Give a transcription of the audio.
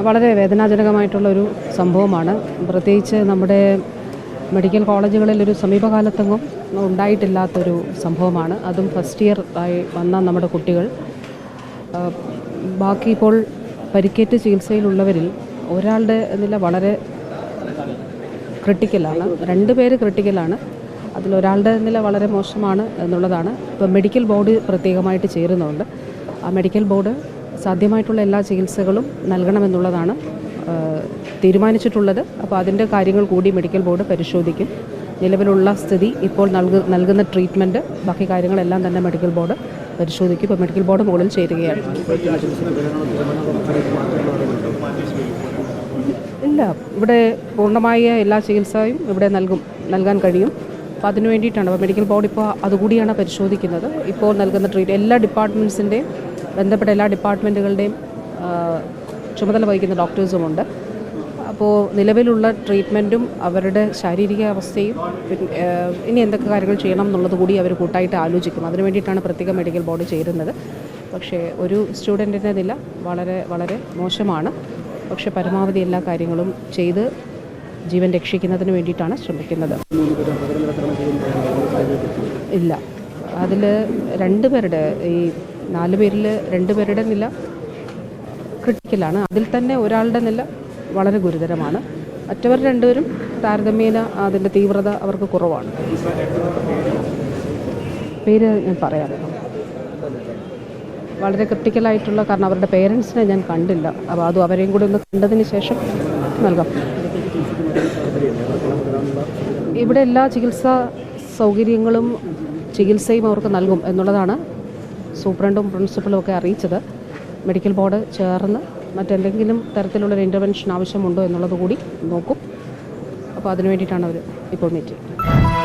വളരെ വേദനാജനകമായിട്ടുള്ളൊരു സംഭവമാണ്. പ്രത്യേകിച്ച് നമ്മുടെ മെഡിക്കൽ കോളേജുകളിലൊരു സമീപകാലത്തെങ്ങും ഉണ്ടായിട്ടില്ലാത്തൊരു സംഭവമാണ്. അതും ഫസ്റ്റ് ഇയർ ആയി വന്ന നമ്മുടെ കുട്ടികൾ. ബാക്കി ഇപ്പോൾ പരിക്കേറ്റ് ചികിത്സയിലുള്ളവരിൽ ഒരാളുടെ നില വളരെ ക്രിട്ടിക്കലാണ്, 2 പേര് ക്രിട്ടിക്കലാണ്. അതിലൊരാളുടെ നില വളരെ മോശമാണ് എന്നുള്ളതാണ്. ഇപ്പോൾ മെഡിക്കൽ ബോർഡ് പ്രത്യേകമായിട്ട് ചേരുന്നുണ്ട്. ആ മെഡിക്കൽ ബോർഡ് സാധ്യമായിട്ടുള്ള എല്ലാ ചികിത്സകളും നൽകണമെന്നുള്ളതാണ് തീരുമാനിച്ചിട്ടുള്ളത്. അപ്പോൾ അതിൻ്റെ കാര്യങ്ങൾ കൂടി മെഡിക്കൽ ബോർഡ് പരിശോധിക്കും. നിലവിലുള്ള സ്ഥിതി, ഇപ്പോൾ നൽകുന്ന ട്രീറ്റ്മെൻറ്റ്, ബാക്കി കാര്യങ്ങളെല്ലാം തന്നെ മെഡിക്കൽ ബോർഡ് പരിശോധിക്കും. ഇപ്പോൾ മെഡിക്കൽ ബോർഡ് മുകളിൽ ചേരുകയാണ്. ഇല്ല, ഇവിടെ പൂർണ്ണമായ എല്ലാ ചികിത്സയും ഇവിടെ നൽകാൻ കഴിയും. അപ്പോൾ അതിനു വേണ്ടിയിട്ടാണ് അപ്പോൾ മെഡിക്കൽ ബോർഡ് ഇപ്പോൾ അതുകൂടിയാണ് പരിശോധിക്കുന്നത്. ഇപ്പോൾ നൽകുന്ന എല്ലാ ഡിപ്പാർട്ട്മെൻറ്റ്സിൻ്റെയും ബന്ധപ്പെട്ട എല്ലാ ഡിപ്പാർട്ട്മെൻറ്റുകളുടെയും ചുമതല വഹിക്കുന്ന ഡോക്ടേഴ്സുമുണ്ട്. അപ്പോൾ നിലവിലുള്ള ട്രീറ്റ്മെൻറ്റും അവരുടെ ശാരീരിക അവസ്ഥയും ഇനി എന്തൊക്കെ കാര്യങ്ങൾ ചെയ്യണം എന്നുള്ളത് കൂടി അവർ കൂട്ടായിട്ട് ആലോചിക്കും. അതിനു വേണ്ടിയിട്ടാണ് പ്രത്യേക മെഡിക്കൽ ബോർഡ് ചേരുന്നത്. പക്ഷേ ഒരു സ്റ്റുഡൻറ്റിൻ്റെ നില വളരെ വളരെ മോശമാണ്. പക്ഷേ പരമാവധി എല്ലാ കാര്യങ്ങളും ചെയ്ത് ജീവൻ രക്ഷിക്കുന്നതിന് വേണ്ടിയിട്ടാണ് ശ്രമിക്കുന്നത്. ഇല്ല, അതിൽ 2 പേരുടെ, ഈ 4 പേരിൽ 2 പേരുടെ നില ക്രിട്ടിക്കലാണ്. അതിൽ തന്നെ ഒരാളുടെ നില വളരെ ഗുരുതരമാണ്. മറ്റവർ 2 പേരും താരതമ്യേന അതിൻ്റെ തീവ്രത അവർക്ക് കുറവാണ്. പേര് ഞാൻ പറയാം. വളരെ ക്രിട്ടിക്കലായിട്ടുള്ള, കാരണം അവരുടെ പേരൻസിനെ ഞാൻ കണ്ടില്ല. അപ്പോൾ അതും അവരെയും കൂടി ഒന്ന് കണ്ടതിന് ശേഷം നൽകാം. ഇവിടെ എല്ലാ ചികിത്സാ സൗകര്യങ്ങളും ചികിത്സയും അവർക്ക് നൽകും എന്നുള്ളതാണ് സൂപ്രണ്ടും പ്രിൻസിപ്പലും ഒക്കെ അറിയിച്ചത്. മെഡിക്കൽ ബോർഡ് ചേർന്ന് മറ്റെന്തെങ്കിലും തരത്തിലുള്ളൊരു ഇൻ്റർവെൻഷൻ ആവശ്യമുണ്ടോ എന്നുള്ളത് കൂടി നോക്കും. അപ്പോൾ അതിനു വേണ്ടിയിട്ടാണ് അവർ ഇപ്പോൾ മീറ്റ് ചെയ്യുന്നത്.